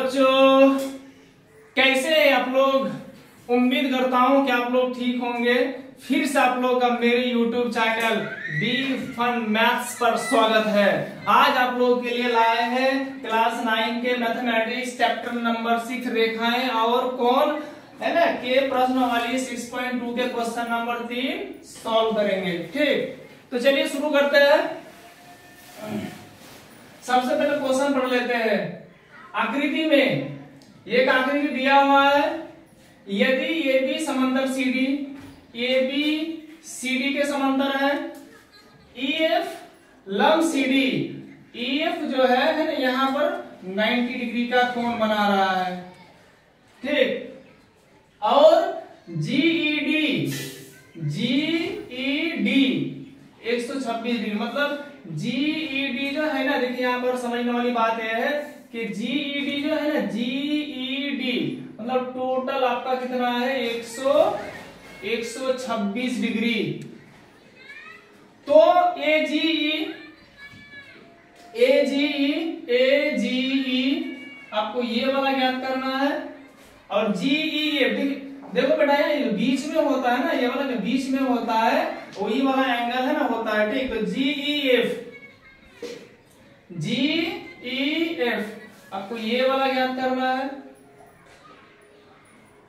बच्चों, कैसे हैं आप लोग? उम्मीद करता हूं कि आप लोग ठीक होंगे। फिर से आप लोग का मेरे YouTube channel B fun maths पर स्वागत है। आज आप लोगों के लिए लाए हैं क्लास 9 के मैथमेटिक्स चैप्टर नंबर 6 रेखाएं और कौन है ना के प्रश्न वाली 6.2 के क्वेश्चन नंबर 3 सॉल्व करेंगे। ठीक, तो चलिए शुरू करते हैं। सबसे पहले क्वेश्चन पढ़ लेते हैं। आकृति में एक आकृति दिया हुआ है, यदि ए बी समांतर C D, A B C D के समांतर है, ई एफ लंब सी डी, ई एफ जो है ना यहाँ पर 90 डिग्री का कोण बना रहा है। ठीक, और जीईडी 126 डिग्री, मतलब जीईडी जो है ना, देखिए यहाँ पर समझने वाली बात यह है कि जीईडी जो है ना, जीईडी मतलब टोटल आपका कितना है 126 डिग्री। तो एजीई आपको ये वाला ज्ञात करना है, और जीईएफ देखो बेटा ये बीच में होता है ना, ये वाला जो बीच में होता है वही वाला एंगल है ना होता है। ठीक, तो जीईएफ आपको ये वाला ज्ञात करना है,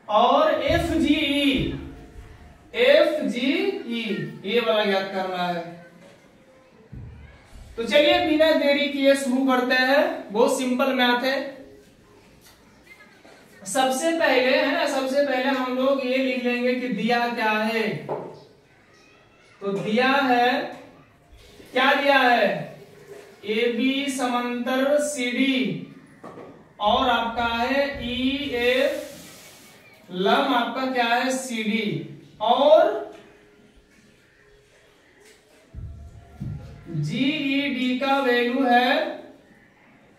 और एफजीई ये वाला ज्ञात करना है। तो चलिए बिना देरी किए शुरू करते हैं। बहुत सिंपल मैथ है। सबसे पहले है ना, सबसे पहले हम लोग ये लिख लेंगे कि दिया क्या है। तो दिया है, क्या दिया है? ए बी समांतर सी डी और आपका है ई एफ लंब आपका क्या है सी डी, और जीईडी का वैल्यू है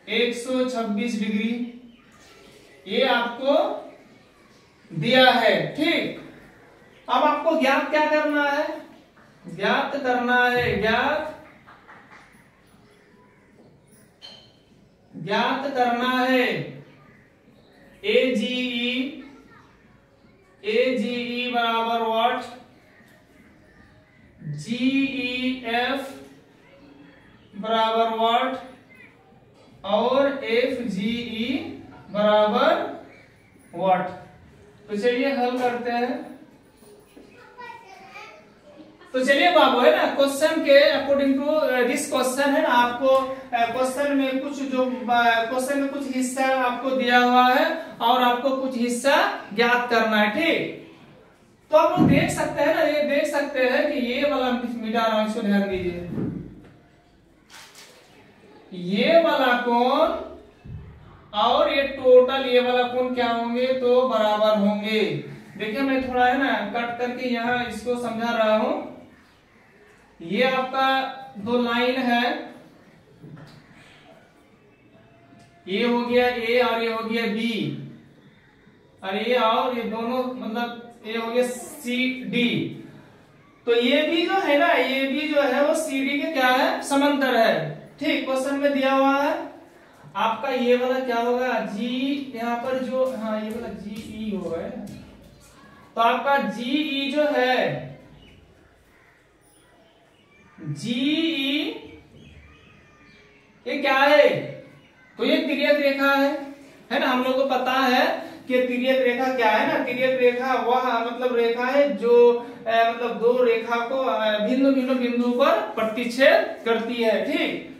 126 डिग्री। ये आपको दिया है। ठीक, अब आपको ज्ञात क्या करना है? ज्ञात करना है, ज्ञात करना है एजीई बराबर व्हाट? जीईएफ बराबर व्हाट? और एफजीई बराबर व्हाट? तो चलिए हल करते हैं। तो चलिए बाबू है ना, क्वेश्चन के अकॉर्डिंग टू दिस क्वेश्चन है ना, आपको क्वेश्चन में कुछ जो क्वेश्चन में कुछ हिस्सा आपको दिया हुआ है और आपको कुछ हिस्सा ज्ञात करना है। ठीक, तो आप लोग देख सकते हैं ना, ये देख सकते हैं कि ये वाला मिटा रहा हूं, इसको ध्यान दीजिए। ये वाला कोण और ये टोटल ये वाला कोण क्या होंगे? तो बराबर होंगे। देखिए मैं थोड़ा है ना कट करके यहाँ इसको समझा रहा हूं। ये आपका दो लाइन है, ये हो गया ए और ये हो गया बी, और ये दोनों मतलब ये हो गया सी डी। तो ये भी जो है ना, ये भी जो है वो सी डी के क्या है? समांतर है। ठीक, क्वेश्चन में दिया हुआ है आपका ये वाला क्या होगा? जी यहाँ पर जो हाँ ये वाला जीई होगा, तो आपका जीई जो है जीई ये क्या है? तो ये तिर्यक रेखा है ना। हम लोग को पता है कि तिर्यक रेखा क्या है ना, तिर्यक रेखा वह मतलब रेखा है जो मतलब दो रेखा को भिन्न भिन्न बिंदु पर प्रतिच्छेद करती है। ठीक,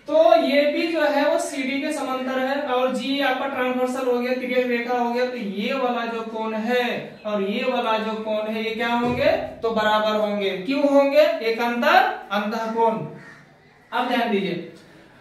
तो ये भी जो है वो सीडी के समांतर है, और जी आपका ट्रांसवर्सल हो गया, तिर्यक रेखा हो गया। तो ये वाला जो कोण है और ये वाला जो कोण है ये क्या होंगे? तो बराबर होंगे। क्यों होंगे? एक अंतःकोण। अब ध्यान दीजिए,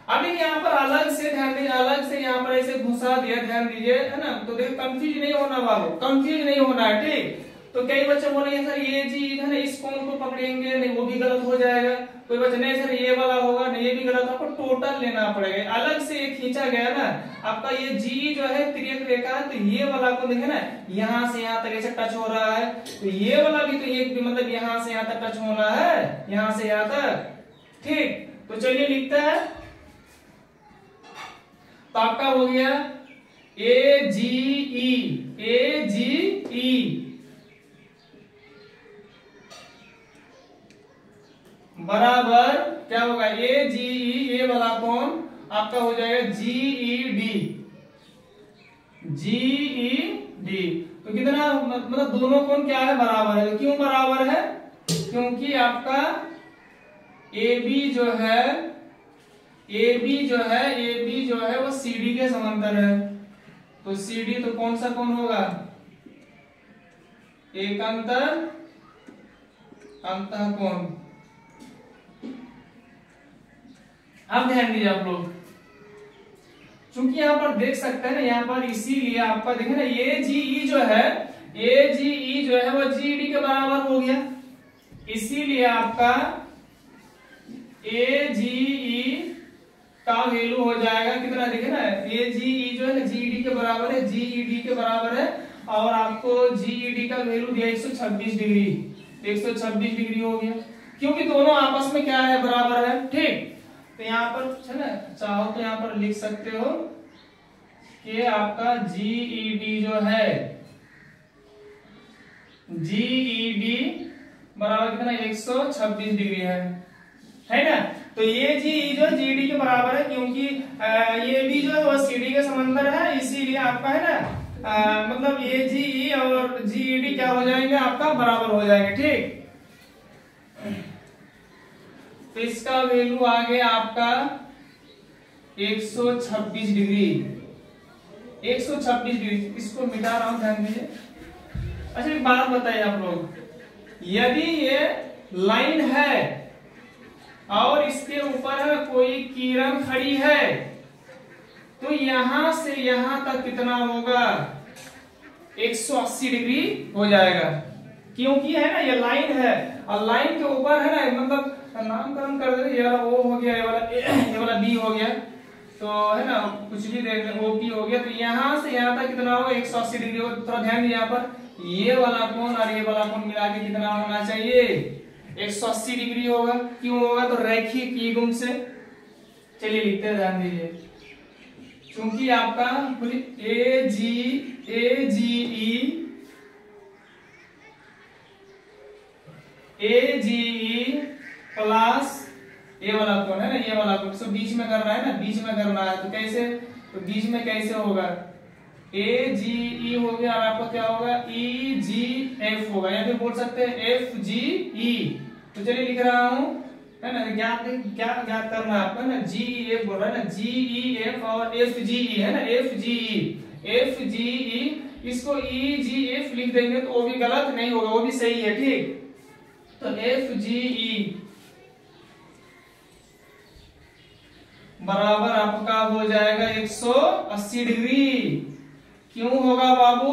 अभी यहाँ पर अलग से ध्यान दीजिए, अलग से यहाँ पर ऐसे घुसा दिया, ध्यान दीजिए है ना। तो देखो कंफ्यूज नहीं होना बाबू, कंफ्यूज नहीं होना है। ठीक, तो कई बच्चे बोलेंगे सर ये जी है ना इस कोण को पकड़ेंगे, नहीं वो भी गलत हो जाएगा। कोई बच्चे नहीं सर ये वाला होगा, नहीं ये भी गलत, आपको टोटल लेना पड़ेगा। अलग से ये खींचा गया ना आपका, ये जी जो है तिर्यक रेखा, तो ये वाला को देखे ना यहाँ से यहाँ तक ऐसे टच हो रहा है, तो ये वाला भी तो ये मतलब यहाँ से यहाँ तक टच होना है, यहाँ से यहाँ तक। ठीक, तो चलिए लिखते हैं। तो आपका हो गया AGE बराबर क्या होगा, AGE ये वाला कोण आपका हो जाएगा GED। तो कितना मतलब दोनों कोण क्या है, बराबर है। तो क्यों बराबर है, क्योंकि आपका AB जो है वो CD के समांतर है। तो CD तो कौन सा कोण होगा, एकांतर अंतःकोण। अब ध्यान दीजिए आप लोग, चूंकि यहाँ पर देख सकते हैं ना, यहाँ पर इसीलिए आपका देखें ना AGE जो है वो GED के बराबर हो गया, इसीलिए आपका AGE का वैल्यू हो जाएगा कितना, देखे ना AGE जो है ना GED के बराबर है, GED के बराबर है, और आपको GED का वैल्यू दिया 126 डिग्री, 126 डिग्री हो गया, क्योंकि दोनों आपस में क्या है, बराबर है। ठीक, तो यहाँ पर है ना, चाहो तो यहाँ पर लिख सकते हो कि आपका GED जो है, GED बराबर कितना 126 डिग्री है ना। तो ये GE जो GED के बराबर है, क्योंकि ये भी जो है वो CD के समांतर है, इसीलिए आपका है ना मतलब AGE और GED क्या हो जाएंगे, आपका बराबर हो जाएंगे। ठीक, तो इसका वैल्यू आ गया आपका 126 डिग्री, 126 डिग्री। इसको मिटा रहा हूं, ध्यान दीजिए। अच्छा एक बात बताइए आप लोग, यदि ये लाइन है और इसके ऊपर है कोई किरण खड़ी है, तो यहां से यहां तक कितना होगा, 180 डिग्री हो जाएगा, क्योंकि है ना ये लाइन है, और लाइन के ऊपर है ना, मतलब नामकरण कर दे, ये वाला O हो गया, ये वाला B हो गया, तो है ना कुछ भी देख लें, OP हो गया, तो यहां से यहां तक कितना होगा, 180 डिग्री होगा। थोड़ा ध्यान दीजिए, यहाँ पर ये वाला कोण और ये वाला कोण मिला के कितना होना चाहिए, 180 डिग्री होगा। क्यों होगा, तो रैखिक युग्म से। चलिए लिखते हैं, ध्यान दीजिए, क्योंकि आपका AGE प्लस ये वाला कोण है ना, ये वाला कोण, तो बीच में करना है ना, बीच में करना है, तो कैसे, तो बीच में कैसे होगा, AGE हो गया, और आपको क्या होगा, EGF होगा, या फिर बोल सकते हैं FGE। तो चलिए लिख रहा हूं, है ना, क्या ज्ञात करना है आपको ना, GEF बोल रहा है ना, GEF और FGE है ना, FGE, इसको EGF लिख देंगे तो वो भी गलत नहीं होगा, वो भी सही है। ठीक, तो FGE बराबर आपका हो जाएगा 180 डिग्री। क्यों होगा बाबू,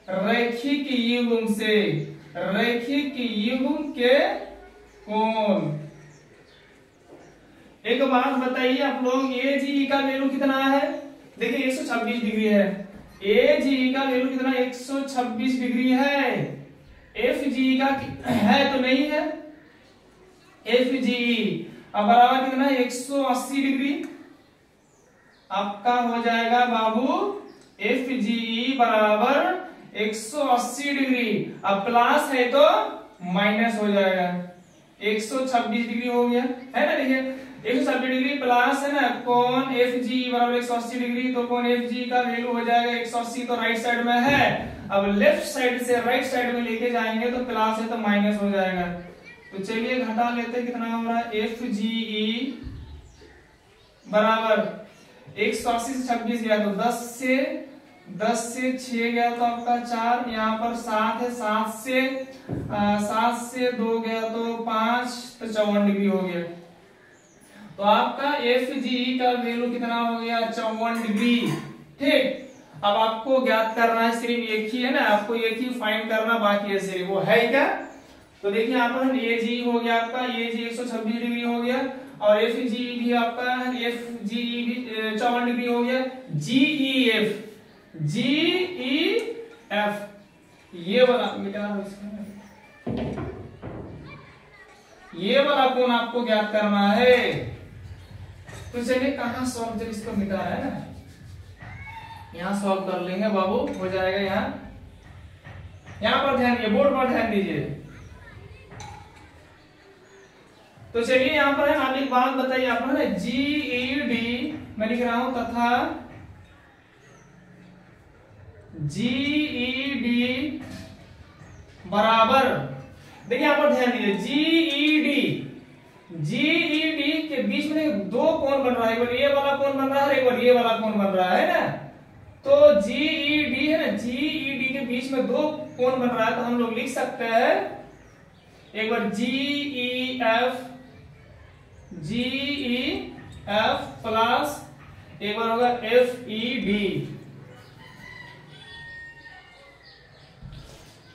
रैखिक युग्म से, रैखिक युग्म के कोण। एक बात बताइए आप लोग, AGE का वैल्यू कितना है, देखिए 126 डिग्री है, AGE का वैल्यू कितना, 126 डिग्री है, FGE का है तो नहीं है, FGE अब बराबर कितना, 180 डिग्री। आपका हो जाएगा बाबू FGE बराबर 180 डिग्री, अब प्लस है तो माइनस हो जाएगा, 126 डिग्री हो गया, है ना। देखिए 126 डिग्री प्लस है ना, कोण FGE बराबर 180 डिग्री, तो कोण FGE का वैल्यू हो जाएगा 180, तो राइट साइड में है, अब लेफ्ट साइड से राइट साइड में लेके जाएंगे तो प्लस है तो माइनस हो जाएगा। तो चलिए घटा लेते हैं, कितना हो रहा है, FGE बराबर 180 से 26 गया तो 10 से 6 गया तो आपका 4, यहाँ पर 7 है, 7 से 2 गया तो 5, तो 54 डिग्री हो गया। तो आपका FGE का वैल्यू कितना हो गया, 54 डिग्री। ठीक, अब आपको ज्ञात करना है सिर्फ एक ही, है ना, आपको एक ही फाइंड करना बाकी है सिर्फ, वो है क्या। तो देखिए यहाँ पर AGE हो गया आपका, AGE 126 डिग्री हो गया, और FGE भी आपका FGE भी 54 डिग्री हो गया। GEF ये वाला मिटा, ये वाला कोण आपको ज्ञात करना है। तो चलिए कहां सॉल्व, जब इसको मिटा है ना, यहाँ सॉल्व कर लेंगे बाबू, हो जाएगा। यहाँ पर ध्यान दीजिए, बोर्ड पर ध्यान दीजिए। तो चलिए यहाँ पर है आप एक बात बताइए, आप है ना GED मैं लिख रहा हूं तथा GED बराबर, देखिए यहाँ पर ध्यान दीजिए, GED के बीच में दो कोण बन रहा है, एक बार ये वाला कोण बन रहा है और एक बार ये वाला कोण बन रहा है ना। तो GED है ना, GED के बीच में दो कोण बन रहा है, तो हम लोग लिख सकते हैं एक बार GEF प्लस एक बार होगा FED।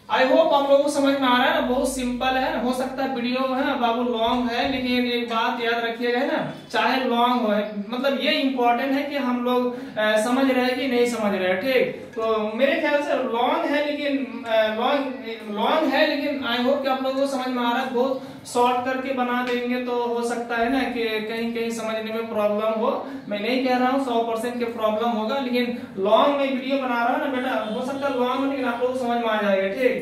आई होप आप लोगों को समझ में आ रहा है ना, बहुत सिंपल है। हो सकता है वीडियो है बाबू लॉन्ग है, लेकिन एक बात याद रखिएगा है ना, चाहे लॉन्ग हो, मतलब ये इंपॉर्टेंट है कि हम लोग समझ रहे हैं कि नहीं समझ रहे हैं, ठीक। तो मेरे ख्याल से लॉन्ग है, लेकिन आई होप कि आप लोगों को समझ में आ रहा है। बहुत शॉर्ट करके बना देंगे तो हो सकता है ना कि कहीं कहीं समझने में प्रॉब्लम हो। मैं नहीं कह रहा हूँ 100% के प्रॉब्लम होगा, लेकिन लॉन्ग में वीडियो बना रहा हूँ ना बेटा, हो सकता है लॉन्ग में, लेकिन आप लोगों को समझ में आ जाएगा, ठीक।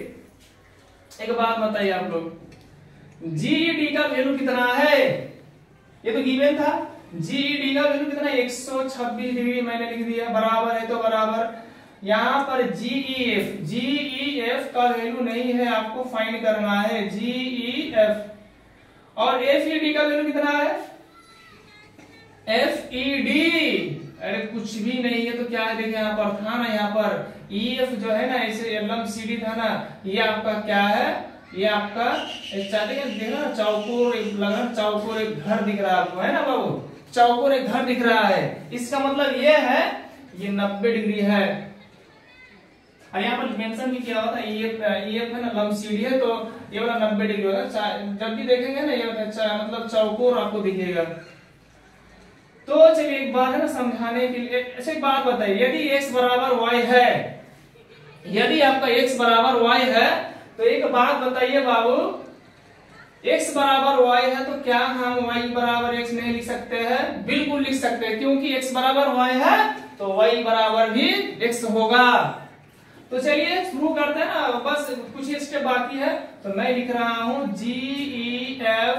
एक बात बताइए आप लोग, GED का वैल्यू कितना है? ये तो गिवन था। GED का वैल्यू कितना है? 126 डिग्री मैंने लिख दिया, बराबर है तो बराबर। यहाँ पर GEF का वैल्यू नहीं है, आपको फाइंड करना है GEF। और FED का वैल्यू कितना है? FED अरे कुछ भी नहीं है तो क्या है, देखिए यहाँ पर था ना, यहाँ पर EF जो है ना, ऐसे LMCD था ना, ये आपका क्या है, ये आपका देखना चौकोर लग रहा, चौकोर एक घर दिख रहा है आपको, है ना बाबू, चौकोर एक घर दिख रहा है। इसका मतलब ये है ये 90 डिग्री है। और यहाँ पर मेंशन भी किया होता है EF है ना, LMCD है, तो ये वाला 90 डिग्री होगा। जब भी देखेंगे ना ये मतलब चौकोर आपको दिखेगा। तो चलिए एक बात है ना समझाने के लिए, ऐसे एक बात बताइए, यदि x बराबर y है, यदि आपका x बराबर y है, तो एक बात बताइए बाबू, x बराबर y है तो क्या हम y बराबर x नहीं लिख सकते हैं? बिल्कुल लिख सकते हैं, क्योंकि x बराबर y है तो y बराबर भी x होगा। तो चलिए शुरू करते हैं ना, बस कुछ ही स्टेप बाकी है। तो मैं लिख रहा हूं GEF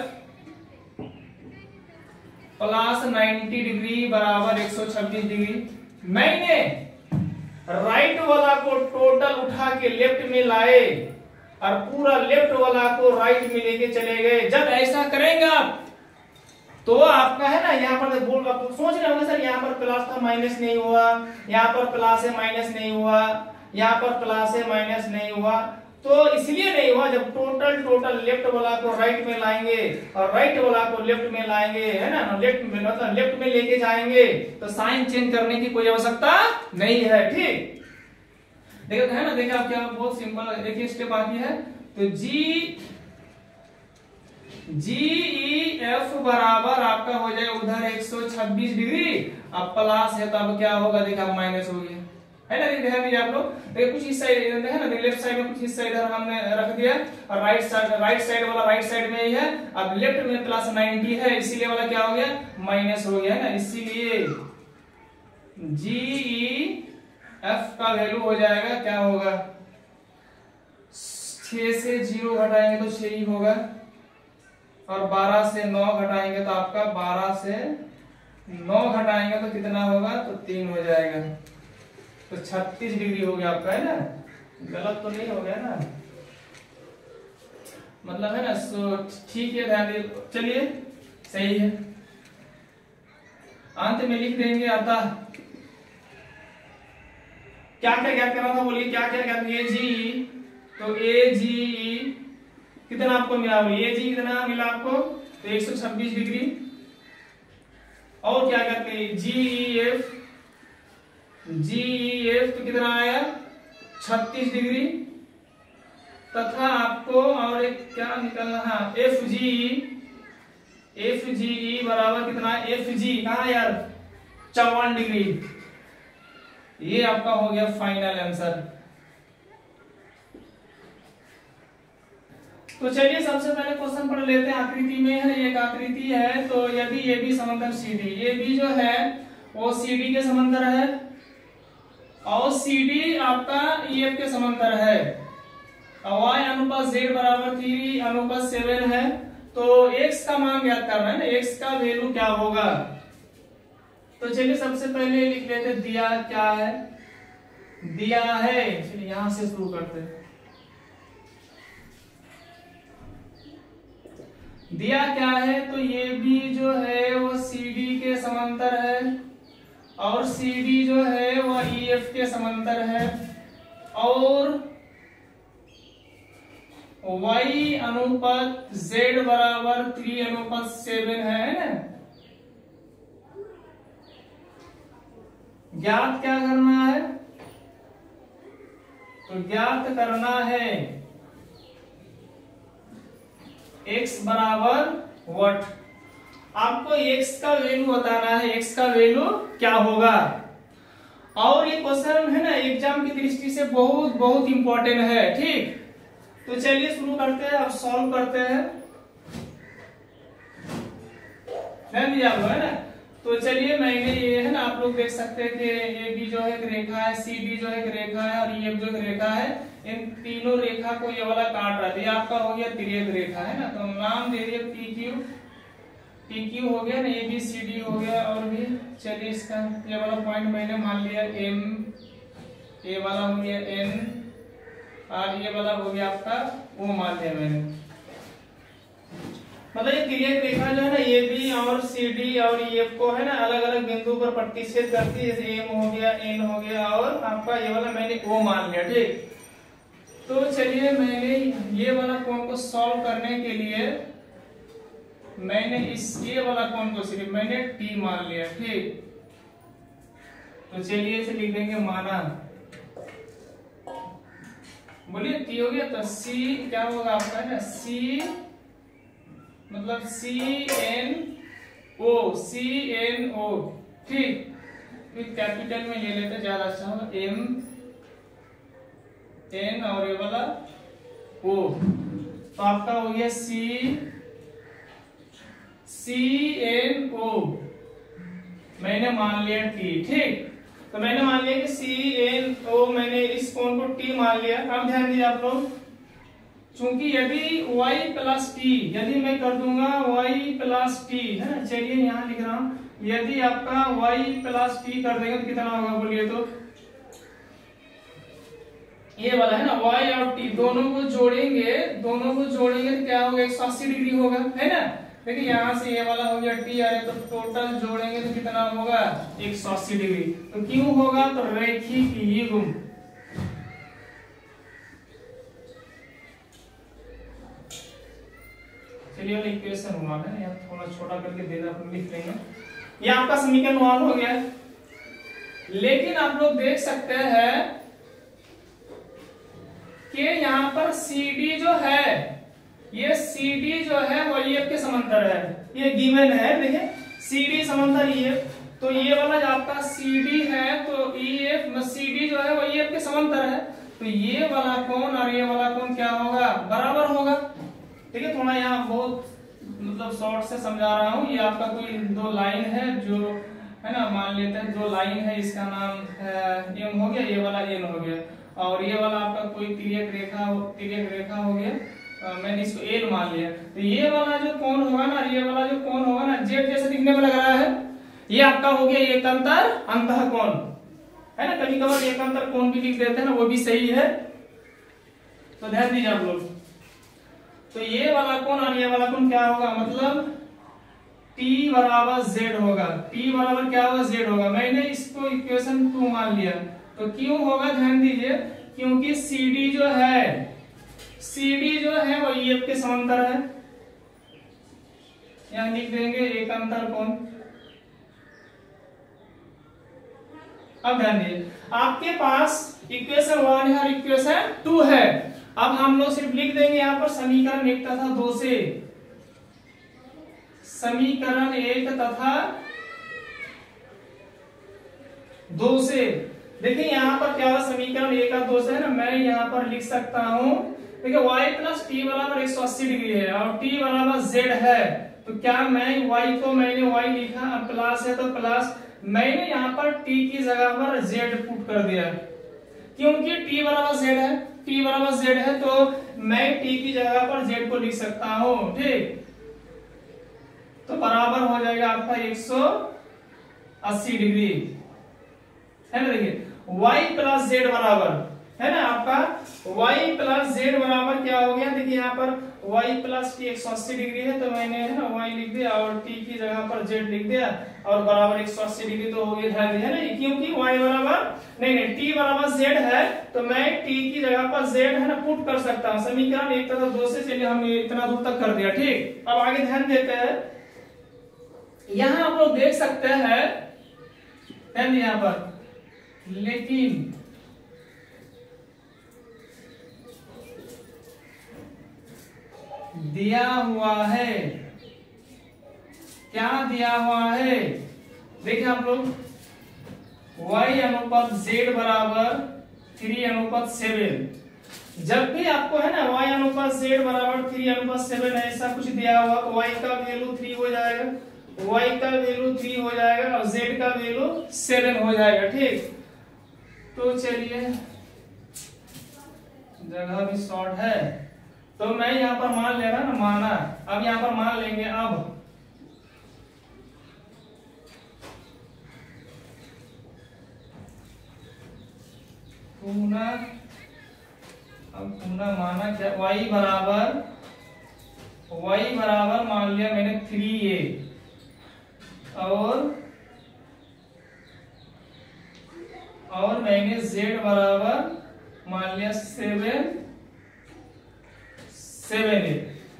प्लस 90 डिग्री बराबर 126 डिग्री। मैंने राइट वाला को टोटल उठा के लेफ्ट में लाए और पूरा लेफ्ट वाला को राइट में लेके चले गए। जब ऐसा करेंगे आप तो आपका है ना, यहाँ पर बोल आप सोच रहे होंगे सर यहाँ पर प्लस था माइनस नहीं हुआ, यहाँ पर प्लस है माइनस नहीं हुआ, यहाँ पर प्लस है माइनस नहीं हुआ। तो इसलिए नहीं हुआ, जब टोटल लेफ्ट वाला को राइट में लाएंगे और राइट वाला को लेफ्ट में लाएंगे, है ना, लेफ्ट में लेके जाएंगे तो साइन चेंज करने की कोई आवश्यकता नहीं है, ठीक। देखो है ना, देखिए आप क्या, बहुत सिंपल है। देखिए स्टेप बाकी है। तो GEF बराबर आपका हो जाएगा उधर 126 डिग्री, अब प्लस है तो अब क्या होगा, देखिए माइनस हो गया, है ना। ध्यान दीजिए आप लोग, देखिए कुछ हिस्सा है ना, लेफ्ट साइड में कुछ हिस्सा इधर हमने रख दिया और राइट साइड वाला राइट साइड में ही है। अब लेफ्ट में प्लस 90 है, इसीलिए वाला क्या हो गया, माइनस हो गया, है ना। इसीलिए GEF का वैल्यू हो जाएगा, क्या होगा, 6 से 0 घटाएंगे तो 6 ही होगा, और 12 से 9 घटाएंगे तो आपका 12 से 9 घटाएंगे तो कितना होगा, तो 3 हो जाएगा। तो 36 डिग्री हो गया आपका, है ना। गलत तो नहीं हो गया ना, मतलब है ना, सो ठीक है, ध्यान दे, चलिए सही है। अंत में लिख देंगे अतः क्या क्या ज्ञात करना था, बोलिए क्या क्या ज्ञात, AGE, तो AGE कितना आपको मिला, AGE कितना मिला आपको, तो 126 डिग्री। और क्या करते हैं, GEF तो कितना आया, 36 डिग्री, तथा आपको और एक क्या निकलना है, FGE बराबर कितना है, FG कहा यार, 54 डिग्री। ये आपका हो गया फाइनल आंसर। तो चलिए सबसे पहले क्वेश्चन पढ़ लेते हैं। आकृति में है, एक आकृति है, तो यदि AB समांतर CD, AB जो है वो CD के समांतर है, और CD आपका EF के समांतर है। y अनुपात z बराबर 3 अनुपात 7 है। तो x का मान ज्ञात करना है ना, x का वैल्यू क्या होगा। तो चलिए सबसे पहले लिख लेते दिया क्या है, दिया है, चलिए यहां से शुरू करते हैं। दिया क्या है, तो ये भी जो है वो CD के समांतर है और CD जो है वो EF के समांतर है और y अनुपात z बराबर 3 अनुपात 7 है ना। ज्ञात क्या करना है, तो ज्ञात करना है x बराबर व्हाट। आपको x का वैल्यू बताना है, x का वैल्यू क्या होगा। और ये क्वेश्चन है ना एग्जाम की दृष्टि से बहुत बहुत इंपॉर्टेंट है, ठीक। तो चलिए शुरू करते हैं, अब सॉल्व करते हैं, है ना। तो चलिए मैंने ये है ना, आप लोग देख सकते हैं कि ये भी जो है एक रेखा है, सी डी जो है एक रेखा है और ये जो एक रेखा है, इन तीनों रेखा को ये वाला काट रहा है। ये आपका हो गया तिर्यक रेखा है ना। तो नाम दे दिए पी क्यू हो गया ना, ए बी सी डी हो गया और भी। चलिए इसका ये वाला पॉइंट मैंने मान लिया एम, ये वाला हो गया एन और ये वाला हो गया आपका वो मान लिया मैंने। मतलब ये तिर्यक रेखा जो है ना ए बी और सी डी और एफ को है ना अलग अलग बिंदु पर प्रतिच्छेद करती है, जैसे एम हो गया, एन हो गया और आपका ये वाला मैंने ओ मान लिया, ठीक। तो चलिए मैंने ये वाला कोण को सॉल्व करने के लिए मैंने इस ये वाला कोण को सिर्फ मैंने टी मान लिया, ठीक। तो चलिए इसे लिख देंगे माना, बोलिए टी हो गया। तो सी क्या होगा आपका है ना, सी मतलब सी एन ओ, ठीक। फिर कैपिटल में ले लेते ज्यादा अच्छा होगा, एम एन और ये वाला ओ। तो आपका हो गया सी एन ओ, मैंने मान लिया टी, ठीक। तो मैंने मान लिया कि सी एन ओ, मैंने इस कोण को टी मान लिया। अब ध्यान दीजिए आप लोग, चूंकि यदि y प्लस टी, यदि मैं कर दूंगा y प्लस टी है ना, चलिए यहां लिख रहा हूं, यदि आपका y प्लस टी कर देंगे तो कितना होगा बोलिए। तो ये वाला है ना y और t दोनों को जोड़ेंगे तो क्या होगा, 180 डिग्री होगा, है ना। देखिए यहां से ये वाला हो गया t, अरे तो टोटल जोड़ेंगे तो कितना होगा 180 डिग्री। तो क्यों होगा, तो रैखिक युग्म। चलिए इक्वेशन हुआ है, यहाँ थोड़ा छोटा करके देना लिख लेंगे। ये आपका समीकरण 1 हो गया। लेकिन आप लोग देख सकते हैं कि यहाँ पर CD जो है, ये CD जो है वो EF के समांतर है, ये गिवन है। देखिए CD समांतर EF, तो ये वाला जो आपका CD है तो EF में CD जो है वो EF के समांतर है। तो ये वाला कोण और ये वाला कोण क्या होगा, बराबर होगा। ठीक है, थोड़ा यहाँ बहुत मतलब शॉर्ट से समझा रहा हूँ। ये आपका कोई दो लाइन है जो है ना, मान लेते हैं दो लाइन है, इसका नाम एम हो गया, ये वाला एन हो गया और ये वाला आपका कोई तिर्यक रेखा हो गया, मैंने इसको एल मान लिया। तो ये वाला जो कोण होगा ना, ये वाला जो कोण होगा ना, जेड जैसे दिखने में लग रहा है, ये आपका हो गया एकांतर अंतः कोण, है ना। कभी कभार एकांतर कोण भी लिख देते हैं ना, वो भी सही है। तो ध्यान दीजिए आप लोग, तो ये वाला कोण और ये वाला कोण क्या होगा, मतलब T बराबर Z होगा। T बराबर क्या होगा, Z होगा। मैंने इसको इक्वेशन 2 मान लिया। तो क्यों होगा, ध्यान दीजिए, क्योंकि CD जो है वो EF के समांतर है। यहां लिख देंगे एकांतर कोण। अब ध्यान दीजिए, आपके पास इक्वेशन 1 है और इक्वेशन 2 है। अब हम लोग सिर्फ लिख देंगे यहाँ पर समीकरण 1 तथा 2 से, समीकरण 1 तथा 2 से। देखिए यहाँ पर क्या होगा, समीकरण 1 और 2 से है ना, मैं यहाँ पर लिख सकता हूँ, देखिए y प्लस टी बराबर 180 डिग्री है और t बराबर z है। तो क्या मैं y को मैंने y लिखा, प्लस है तो प्लस मैंने यहाँ पर t की जगह पर z पुट कर दिया, क्योंकि t बराबर z है, t बराबर z है, तो मैं t की जगह पर z को लिख सकता हूँ। ठीक, तो बराबर हो जाएगा आपका 180 डिग्री, है ना। देखिए y प्लस जेड बराबर, है ना, आपका y प्लस जेड बराबर क्या हो गया, देखिए यहाँ पर y प्लस t 180 डिग्री है, तो मैंने, है ना, y लिख दिया और t की जगह पर z लिख दिया और बराबर 180 डिग्री तो हो गया, ध्यान है ना, क्योंकि y बराबर नहीं t बराबर z है, तो मैं t की जगह पर z, है ना, पुट कर सकता हूँ। समीकरण 1 तथा 2 से, चलिए हम इतना दूर तक कर दिया। ठीक, अब आगे ध्यान देते हैं, यहाँ आप लोग देख सकते हैं, यहाँ पर लेकिन दिया हुआ है, क्या दिया हुआ है, देखिए आप लोग y अनुपात z बराबर 3:7। जब भी आपको, है ना, y अनुपात z बराबर 3:7 ऐसा कुछ दिया हुआ, तो y का वैल्यू 3 हो जाएगा, y का वैल्यू 3 हो जाएगा और z का वैल्यू 7 हो जाएगा। ठीक, तो चलिए जगह भी शॉर्ट है, तो मैं यहाँ पर मान ले रहा ना, माना, अब यहाँ पर मान लेंगे। अब पुनः माना क्या, y बराबर मान लिया मैंने 3a और मैंने z बराबर मान लिया 7a।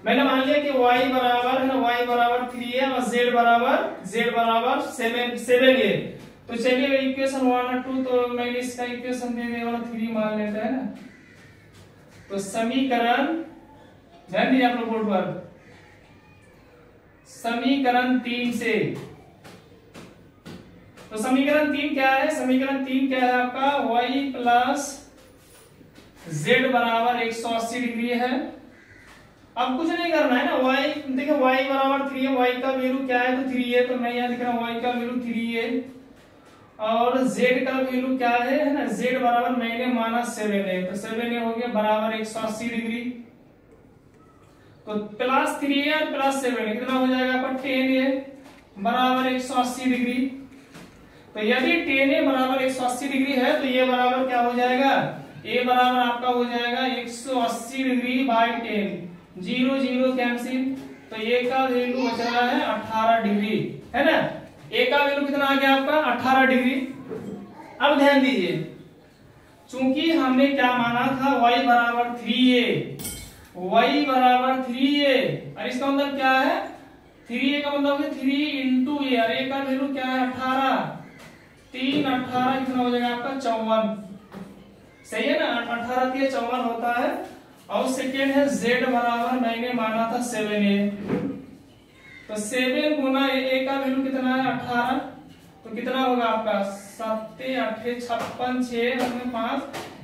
मैंने मान लिया कि y बराबर, है ना, y बराबर 3a और z बराबर 7a। तो चलिए इक्वेशन 1 और 2, तो मैंने इसका इक्वेशन दे दिया और 3 मान लेते हैं ना। तो समीकरण, ध्यान दीजिए आप लोग बोर्ड पर, समीकरण 3 से, तो समीकरण 3 क्या है, समीकरण 3 क्या है आपका, y प्लस z बराबर 180 डिग्री है। अब कुछ नहीं करना है ना, y देखिए y बराबर 3 है, y का वैल्यू क्या है, तो 3 है, तो मैं यहाँ लिख रहा हूँ y का वैल्यू 3 है और z का वैल्यू क्या है ना, z बराबर मैंने माना 7 है, तो 7 हो गया बराबर 180 डिग्री। तो प्लस 3 है और प्लस 7 कितना हो जाएगा आपका 10 है बराबर 180 डिग्री। तो यदि 10 बराबर 180 डिग्री है, तो ये बराबर क्या हो जाएगा, a बराबर आपका हो जाएगा 180 डिग्री बाई 10, 0 0 कैंसिल, तो a का वैल्यू बच रहा है 18 डिग्री, है ना। a का वैल्यू कितना आ गया आपका 18 डिग्री। अब ध्यान दीजिए, चूंकि हमने क्या माना था, y बराबर 3a, y बराबर 3a, और इसका मतलब क्या है, 3a का मतलब है 3 इंटू a, और a का वैल्यू क्या है 18, 3 18 कितना हो जाएगा आपका 54, सही है ना, 18 के 54 होता है। और सेकेंड है z बराबर मैंने माना था 7a, तो 7 गुना a का वैल्यू कितना है 18, तो कितना होगा आपका 7 8 56 6 5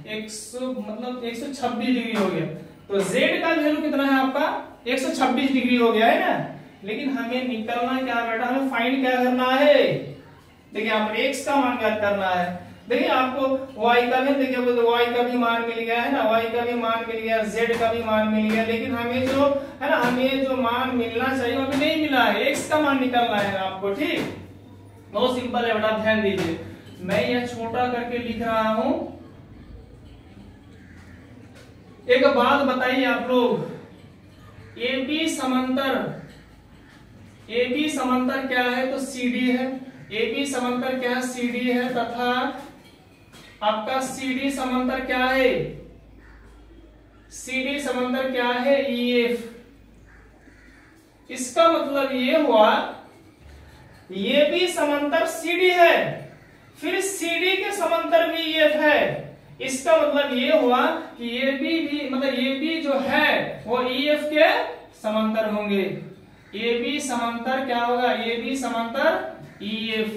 100 मतलब 126 डिग्री हो गया। तो z का वैल्यू कितना है आपका 126 डिग्री हो गया, है ना। लेकिन हमें निकलना क्या बेटा, हमें फाइंड क्या करना है, देखिए यहाँ पर x का मान ज्ञात करना है। देखिए आपको y का भी, देखिए y का भी मान मिल गया, है ना, y का भी मान मिल गया, z का भी मान मिल गया, लेकिन हमें जो, है ना, हमें जो मान मिलना चाहिए वो अभी नहीं मिला है, x का मान निकलना है आपको। ठीक, बहुत सिंपल है बेटा, ध्यान दीजिए, मैं यह छोटा करके लिख रहा हूं। एक बात बताइए आप लोग, AB समांतर क्या है, तो CD है, AB समांतर क्या है, CD है, तथा आपका CD समांतर क्या है, CD समांतर क्या है, EF। इसका मतलब ये हुआ, ये भी समांतर CD है, फिर CD के समांतर भी EF है। इसका मतलब ये हुआ कि ये भी मतलब ये भी जो है वो EF के समांतर होंगे। AB समांतर क्या होगा, AB समांतर EF।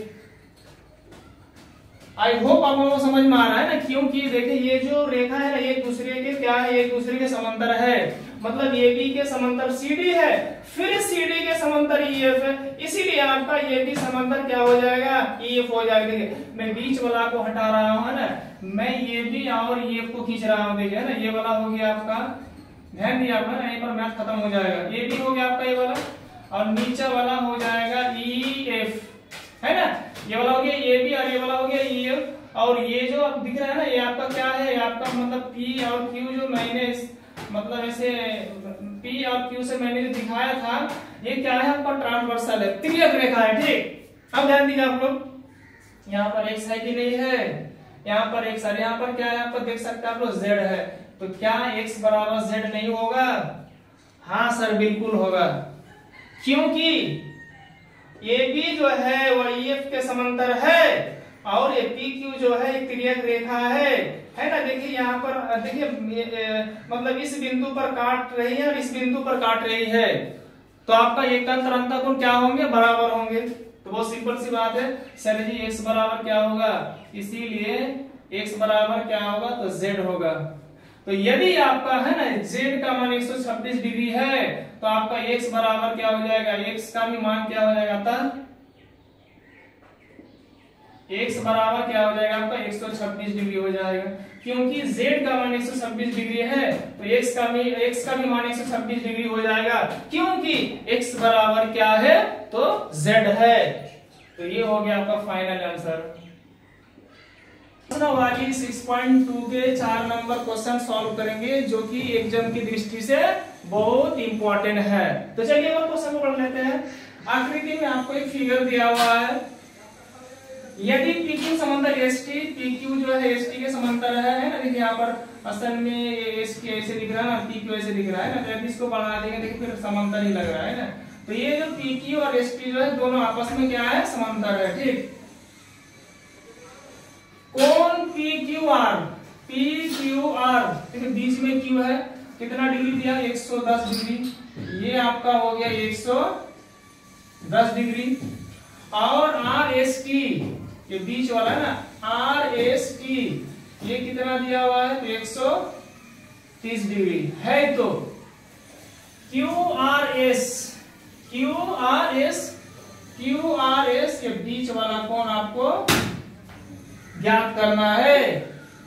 आई होप आप लोगों को समझ में आ रहा है ना, क्योंकि देखिए ये जो रेखा है ना, एक दूसरे के क्या है, एक दूसरे के समांतर है। मतलब ए बी के समांतर सी डी है, फिर सी डी के समांतर ई एफ है, इसीलिए आपका ये भी समांतर क्या हो जाएगा, ई एफ हो जाएगा। देखिए मैं बीच वाला को हटा रहा हूँ, है ना, मैं ये भी और ई एफ को खींच रहा हूँ। देखिए ना, ये वाला हो गया आपका, ध्यान दिया आपने ना, यहीं पर मैथ खत्म हो जाएगा। ये भी हो गया आपका ये वाला, और नीचे वाला हो जाएगा ई एफ, है ना, ये वाला हो गया ए बी और ये वाला हो गया ई एफ। और ये जो अब दिख रहा है ना, ये आपका क्या है, ये आपका मतलब पी और क्यू जो मैंने मतलब ऐसे पी और क्यू से मैंने जो दिखाया था, ये क्या है आपका ट्रांसवर्सल है, तिर्यक रेखा है। ठीक, अब ध्यान दीजिए आप लोग, यहाँ पर एक्स है कि नहीं है, यहाँ पर एक्स है, यहाँ पर क्या है आपको देख सकते हैं आप लोग जेड है, तो क्या एक्स बराबर जेड नहीं होगा? हाँ सर बिल्कुल होगा, क्योंकि ये भी जो है वो ई एफ के समांतर है, और ये पी क्यू जो है एक तिर्यक रेखा है ना। देखिए यहाँ पर देखिए मतलब इस बिंदु पर काट रही है और इस बिंदु पर काट रही है, तो आपका एकांतर अंतःकोण क्या होंगे, बराबर होंगे। तो बहुत सिंपल सी बात है सर जी, एक्स बराबर क्या होगा, इसीलिए एक्स बराबर क्या होगा, तो जेड होगा। तो यदि आपका है ना जेड का मान 126 डिग्री है, तो आपका एक्स बराबर क्या हो जाएगा, एक्स का भी मान क्या हो जाएगा, था x बराबर क्या हो जाएगा आपका 126 डिग्री हो जाएगा, क्योंकि z का मान 126 डिग्री है, तो x का भी मान 126 डिग्री हो जाएगा, क्योंकि x बराबर क्या है, तो z है। तो ये हो गया आपका फाइनल आंसर। वाली 6.2 के 4 नंबर क्वेश्चन सॉल्व करेंगे, जो कि एग्जाम की दृष्टि से बहुत इंपॉर्टेंट है। तो चलिए अब क्वेश्चन को पढ़ लेते हैं। आकृति में आपको एक फिगर दिया हुआ है, यदि PQ समांतर ST, PQ जो है ST के समांतर है ना। देखिए यहाँ पर असल में ST ऐसे दिख रहा है ना, PQ ऐसे दिख रहा है ना, तो यदि इसको बढ़ा देंगे देखिए फिर समांतर ही लग रहा है ना। तो ये जो PQ और ST जो है दोनों आपस में क्या है, समांतर है। ठीक, कोण PQR, देखिए बीच में Q है, कितना डिग्री दिया, 110 डिग्री, ये आपका हो गया 110 डिग्री, और RST ये बीच वाला है ना, RST ये कितना दिया हुआ है, तो 130 डिग्री है। तो QRS ये बीच वाला कोण आपको ज्ञात करना है।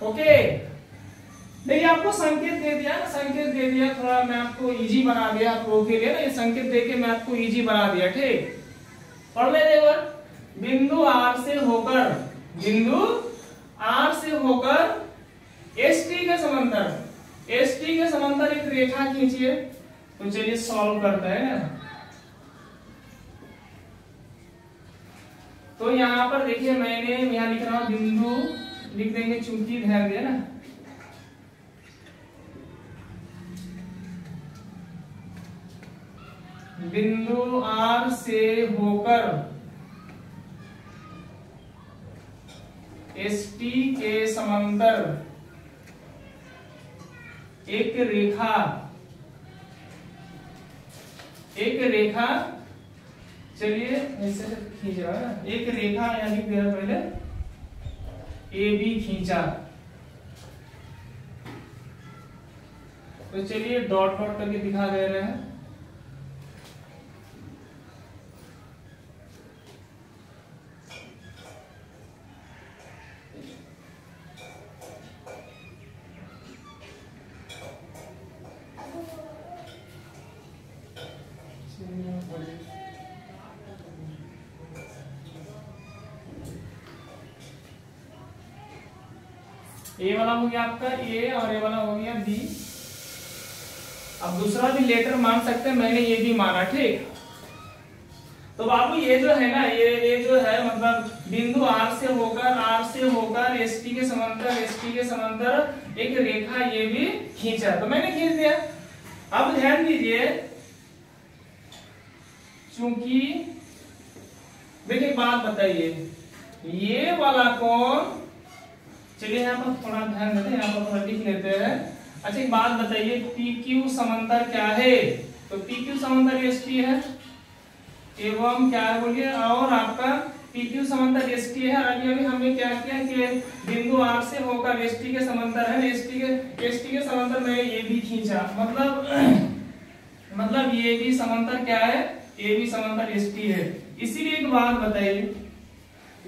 ओके, देखिए आपको संकेत दे दिया ना, संकेत दे दिया, थोड़ा मैं आपको इजी बना दिया आप लोगों के लिए ना, ये संकेत देके मैं आपको इजी बना दिया। ठीक, पढ़ ले देवर, बिंदु R से होकर ST के समांतर एक रेखा खींचिए। तो चलिए सॉल्व करते हैं ना। तो यहाँ पर देखिए मैंने यहाँ लिख रहा हूं, बिंदु लिख देंगे, चूंकि ध्यान दिया ना, बिंदु R से होकर ST के समांतर एक रेखा चलिए ऐसे खींच रहा है ना, एक रेखा यानी पहले AB खींचा। तो चलिए डॉट डॉट करके दिखा दे रहे हैं। ए वाला हो गया आपका ए, और ये वाला हो गया बी। अब दूसरा भी लेटर मान सकते हैं, मैंने ये भी माना। ठीक, तो बाबू ये जो है ना, ये जो है मतलब बिंदु R से होकर ST के समांतर एक रेखा ये भी खींचा, तो मैंने खींच दिया। अब ध्यान दीजिए, चूंकि देखिए बात बताइए, ये वाला कोण, चलिए यहाँ पर थोड़ा ध्यान देते हैं, यहाँ पर थोड़ा लिख लेते हैं। अच्छा एक बात बताइए, PQ समांतर क्या है, तो PQ समांतर ST है, एवं क्या है बोलिए, और आपका PQ समांतर ST है। अभी हमने क्या किया कि बिंदु R से होकर ST के समांतर है, ST के समांतर में ये भी खींचा, मतलब मतलब ये भी समांतर क्या है, ये भी समांतर एसटी है। इसीलिए एक बात बताइए,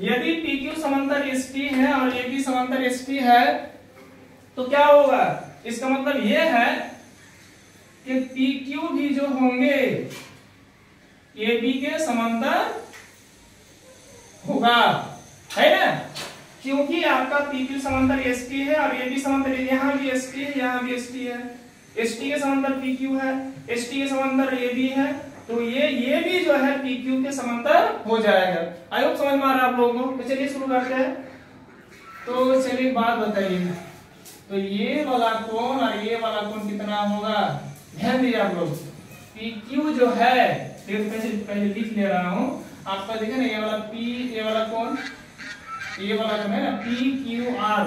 यदि PQ समांतर एसटी है और ये भी समांतर एसटी है तो क्या होगा, इसका मतलब ये है कि PQ भी जो होंगे AB के समांतर होगा, है ना, क्योंकि आपका PQ समांतर ST है और AB समांतर, यहाँ भी ST है, यहाँ भी ST है, ST के समांतर PQ है, ST के समांतर AB है, तो ये भी जो है PQ के समांतर हो जाएगा। आई होप समझ में आ रहा है आप लोगों को। तो चलिए शुरू करते हैं। तो चलिए बात बताइए, तो ये वाला कोण और ये वाला कोण कितना होगा, ध्यान दीजिए आप लोग। PQ जो है, पहले लिख ले रहा हूं आपका, देखे ना, ये वाला P, ये वाला कोण, ये वाला कोण है ना PQR।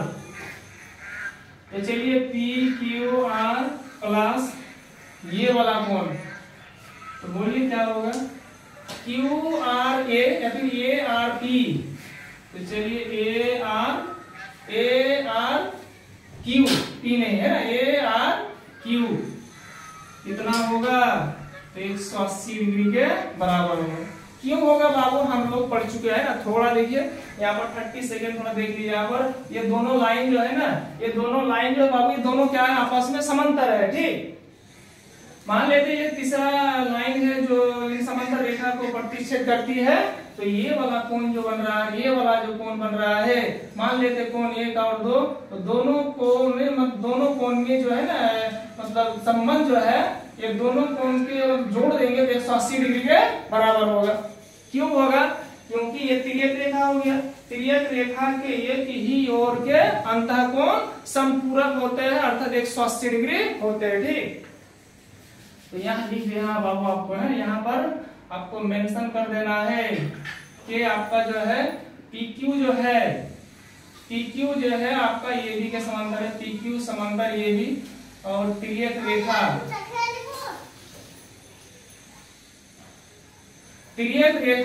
तो चलिए PQR प्लस ये वाला कोण, तो बोलिए क्या होगा, QRA या फिर ARP। तो चलिए ARQ, P नहीं है ना, ARQ कितना होगा, तो 180 डिग्री के बराबर होगा। क्यों होगा बाबू, हम लोग पढ़ चुके हैं ना। थोड़ा देखिए यहाँ पर 30 सेकेंड थोड़ा देख लीजिए। यहाँ पर ये दोनों लाइन जो है ना, ये दोनों लाइन जो है बाबू, ये दोनों क्या है, आपस में समांतर है, ठीक। मान लेते हैं ये तीसरा लाइन है जो इन समांतर रेखा को प्रतिच्छेद करती है, तो ये वाला कोण जो बन रहा है, ये वाला जो कोण बन रहा है, मान लेते कोण 1 और 2, तो दोनों कोण में जो है ना, मतलब संबंध जो है, ये दोनों कोण के जोड़ देंगे तो 180 डिग्री के बराबर होगा। क्यों होगा, क्योंकि ये तिर्यक रेखा हो गया, तिर्यक रेखा के एक ही ओर के अंतःकोण समपूरक होते हैं, अर्थात 180 डिग्री होते हैं, ठीक। तो यहाँ लिख देना बाबू आपको, है यहाँ पर आपको मेंशन कर देना है कि आपका जो है PQ जो है आपका AB के समांतर है, PQ समांतर AB, और तिर्यक रेखा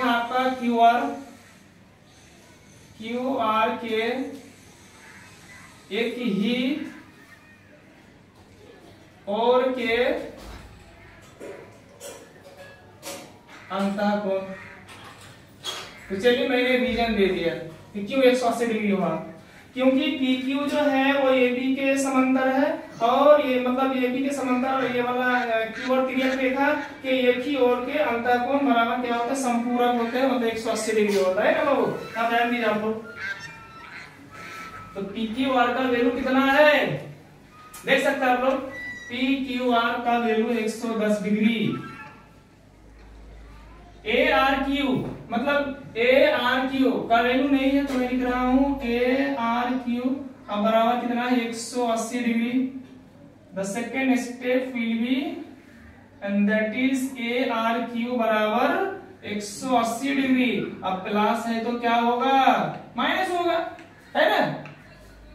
आपका QR के एक ही और के अंतःकोण। तो चलिए मैंने रीजन दे दिया कि क्यों 180 डिग्री हुआ, क्योंकि PQ जो है वो AB के समांतर है, और ये मतलब AB के समांतर और ये वाला Q और तिर्यक रेखा के एक ही ओर के अंतःकोण बराबर क्या होता है, समपूरक होते हैं, मतलब 180 डिग्री होता है ना बाबू। आप ध्यान दीजिए आप लोग। तो PQR का वैल्यू कितना है, देख सकते हैं आप लोग, PQR का वैल्यू 110 डिग्री। ARQ मतलब ARQ का वैल्यू नहीं है, तो मैं लिख रहा हूं ARQ अब बराबर कितना है, 180 degree. The second step will be and that is ARQ बराबर 180 डिग्री। अब प्लस है तो क्या होगा, माइनस होगा, है ना।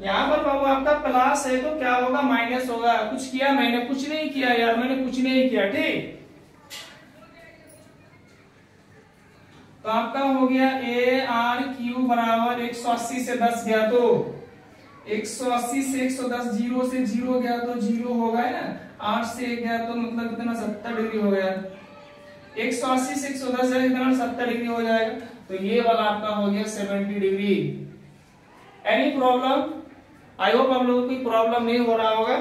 यहाँ पर बाबू आपका प्लस है तो क्या होगा, माइनस होगा। कुछ किया मैंने, कुछ नहीं किया यार, मैंने कुछ नहीं किया, ठीक। तो आपका हो गया ARQ बराबर 180 से 10 गया तो 180 से 110, 0 से 0 गया तो 0 होगा, है ना। 8 से 1 गया तो मतलब कितना, 70 डिग्री हो गया। 180 से 110 जाए कितना, 70 डिग्री हो जाएगा। तो ये वाला आपका हो गया 70 degree. Any problem, I hope आप लोगों को कोई प्रॉब्लम नहीं हो रहा होगा।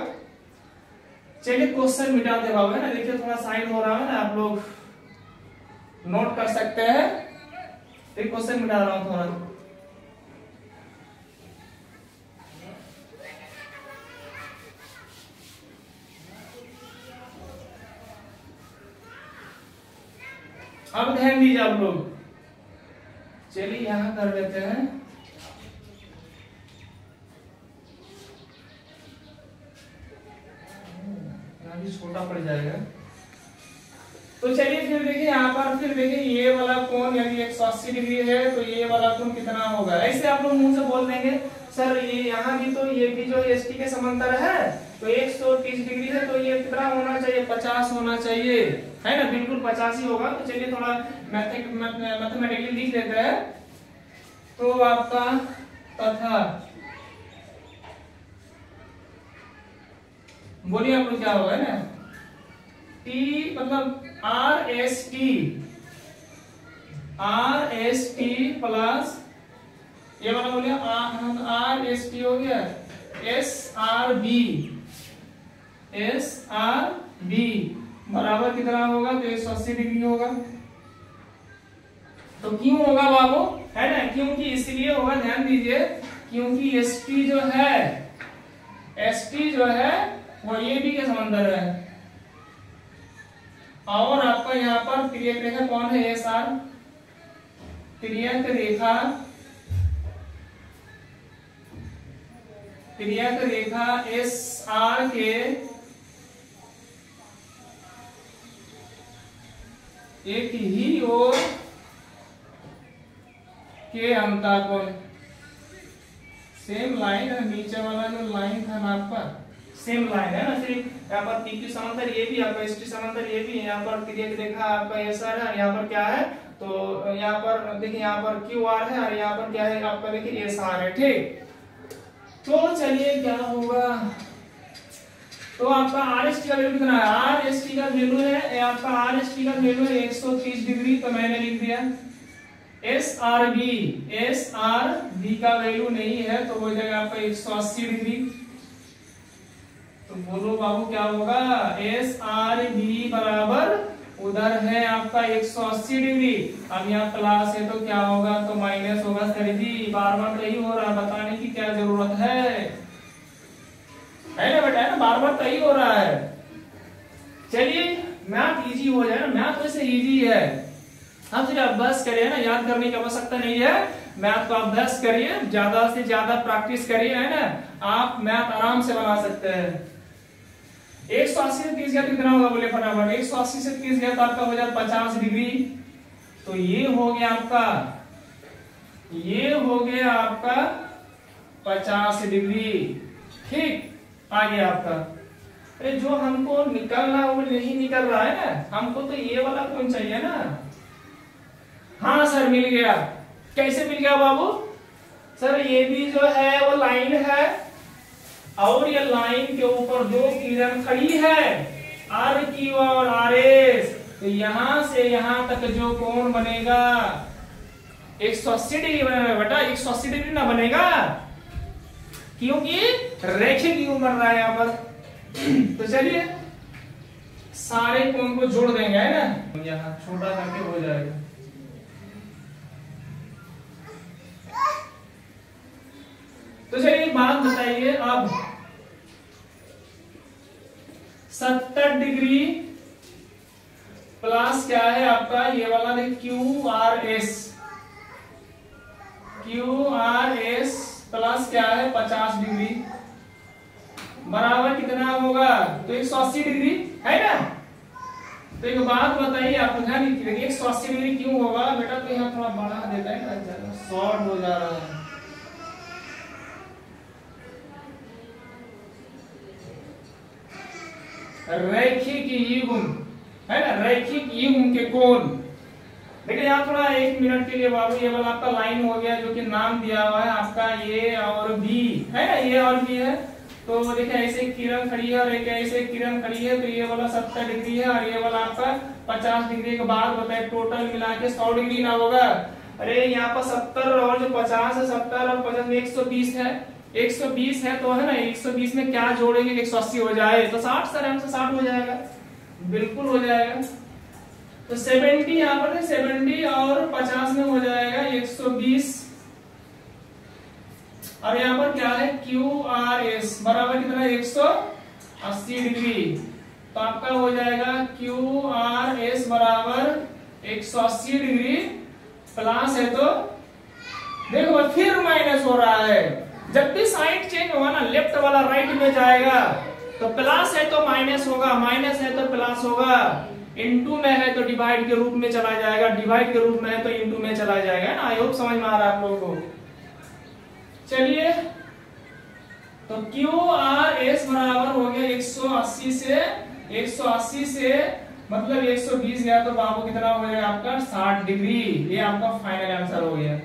चलिए क्वेश्चन मिटाते बाबू, है ना। देखिए थोड़ा साइड हो रहा है ना, आप लोग नोट कर सकते हैं। एक क्वेश्चन मिटा रहा हूं थोड़ा। अब ध्यान दीजिए आप लोग, चलिए यहां कर लेते हैं। यहां भी छोटा पड़ जाएगा। तो चलिए फिर देखिए यहाँ पर, फिर देखिए ये वाला कोण यदि 180 डिग्री है तो ये वाला कोण कितना होगा। ऐसे आप लोग मुंह से बोल देंगे सर ये यहाँ भी तो ये भी जो ST के समांतर है तो 130 डिग्री है, तो ये कितना होना चाहिए, 50 होना चाहिए, है ना। बिल्कुल 50 ही होगा। तो चलिए थोड़ा मैथमेटिकली लिख लेते हैं। तो आपका तथा, बोलिए आप लोग क्या होगा ना, टी मतलब आर एस टी प्लस ये वाला हो गया आर एस टी हो गया एस आर बी बराबर कितना होगा तो 180 डिग्री होगा। तो क्यों होगा बाबू, है ना, क्योंकि इसलिए होगा, ध्यान दीजिए, क्योंकि एस टी जो है वो ए बी के समांतर है और आपका यहाँ पर तिर्यक रेखा कौन है, एस आर। तिर्यक रेखा एस आर के एक ही ओर के अंतःकोण, सेम लाइन है, नीचे वाला जो लाइन था ना आपका सेम लाइन है ना, सिर्फ यहाँ पर पी क्यू समांतर ये भी, आपका एस टी समांतर ये भी, यहाँ पर तिर्यक रेखा आपका एस आर है, यहाँ पर क्या है तो यहाँ पर देखिए यहाँ पर क्यू आर है और यहाँ पर क्या है आपका देखिए एस आर है, ठीक। तो चलिए क्या होगा, तो आपका आर एस टी का वैल्यू कितना है, आर एस टी का वैल्यू है आपका आर एस टी का वैल्यू है 130 डिग्री, तो मैंने लिख दिया। एस आर बी का वैल्यू नहीं है तो हो जाएगा आपका 180 डिग्री। तो बोलो बाबू क्या होगा, एस आर बी बराबर उधर है आपका 180 डिग्री, अब यहाँ प्लस है तो क्या होगा तो माइनस होगा। सर जी बार बार तो यही हो रहा है, बताने की क्या जरूरत है ना बेटा, है ना, बार बार तो यही हो रहा है। चलिए मैथ इजी हो जाए ना, मैथ वैसे इजी है, हम सिर्फ अभ्यास करिए ना, याद करने की आवश्यकता नहीं है, मैथ को अभ्यास करिए, ज्यादा से ज्यादा प्रैक्टिस करिए, है ना, आप मैथ आराम से बना सकते हैं। 180 से 30 गया कितना होगा बोले फटाफट, 180 से 30 गया तो आपका हो जाए 50 डिग्री, तो ये हो गया आपका 50 डिग्री, ठीक। आगे आपका अरे जो हमको निकलना वो नहीं निकल रहा है ना, हमको तो ये वाला कौन चाहिए ना। हाँ सर मिल गया, कैसे मिल गया बाबू, सर ये भी जो है वो लाइन है और ये लाइन के ऊपर दो किरण खड़ी है आर क्यू और आर एस, तो यहां से यहां तक जो कोण बनेगा 180 डिग्री बनेगा बेटा, 180 डिग्री ना बनेगा क्योंकि रेखिक युग्म बन रहा है यहाँ पर। तो चलिए सारे कोण को जोड़ देंगे, है ना, यहाँ छोटा करके हो जाएगा। तो चलिए एक बात बताइए, अब 70 डिग्री प्लस क्या है आपका ये वाला क्यू आर एस प्लस क्या है 50 डिग्री बराबर कितना होगा तो 180 डिग्री, है ना। तो एक बात बताइए आपको, ध्यान दीजिए 180 डिग्री क्यों होगा बेटा, तो यहाँ थोड़ा बढ़ा देता है ना, ज्यादा शॉर्ट हो जा रहा है। रैखिक युग्म, है ना, रैखिक युग्म के कोण, देखिए यहाँ थोड़ा 1 मिनट के लिए बाबू ये वाला आपका लाइन हो गया जो कि नाम दिया हुआ है आपका ए और बी, है ना, ये और बी है। तो देखिए ऐसे किरण खड़ी है और एक ऐसे किरण खड़ी है, तो ये वाला 70 डिग्री है और ये वाला आपका 50 डिग्री के बाद बताए टोटल मिला के 100 डिग्री ना होगा। अरे यहाँ पर 70 और जो 50 है, 70 और 50 में 120 है, 120 है तो है ना, 120 में क्या जोड़ेंगे 180 हो जाए तो 60, सर आराम से 60 हो जाएगा, बिल्कुल हो जाएगा। तो 70 यहाँ पर 70 और 50 में हो जाएगा 120 और यहाँ पर क्या है क्यू आर एस बराबर कितना 180 डिग्री, तो आपका हो जाएगा क्यू आर एस बराबर 180 डिग्री प्लस है तो देखो फिर माइनस हो रहा है, जब भी साइड चेंज होगा ना लेफ्ट वाला राइट में जाएगा, तो प्लस है तो माइनस होगा, माइनस है तो प्लस होगा, इनटू में है तो डिवाइड के रूप में चला जाएगा, डिवाइड के रूप में है तो इनटू में चला जाएगा ना। आई होप समझ में आ रहा है आप लोगों को। चलिए तो क्यू आर एस बराबर हो गया 180 से मतलब 120 गया तो बाबू कितना हो जाएगा आपका 60 डिग्री, ये आपका फाइनल आंसर हो गया।